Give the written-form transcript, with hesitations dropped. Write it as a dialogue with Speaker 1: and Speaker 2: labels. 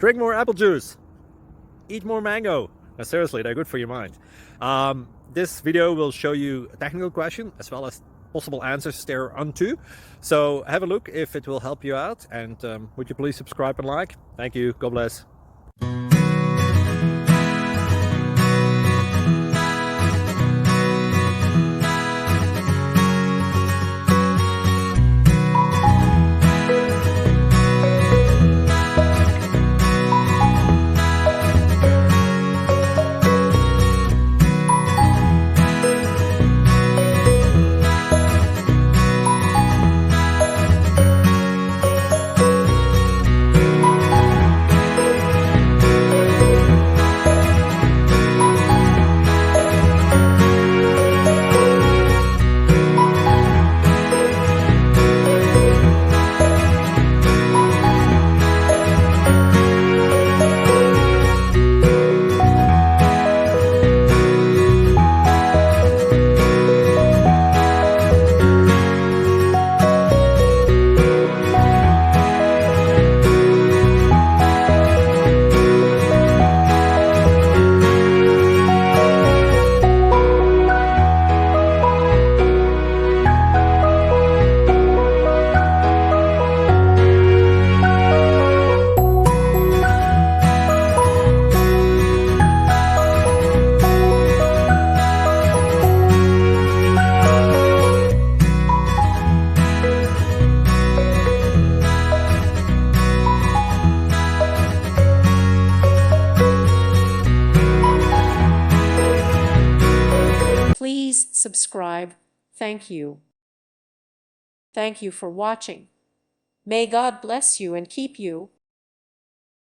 Speaker 1: Drink more apple juice. Eat more mango. No, seriously, they're good for your mind. This video will show you a technical question as well as possible answers thereunto. So have a look if it will help you out, and would you please subscribe and like? Thank you. God bless.
Speaker 2: Please subscribe. Thank you. Thank you for watching. May God bless you and keep you.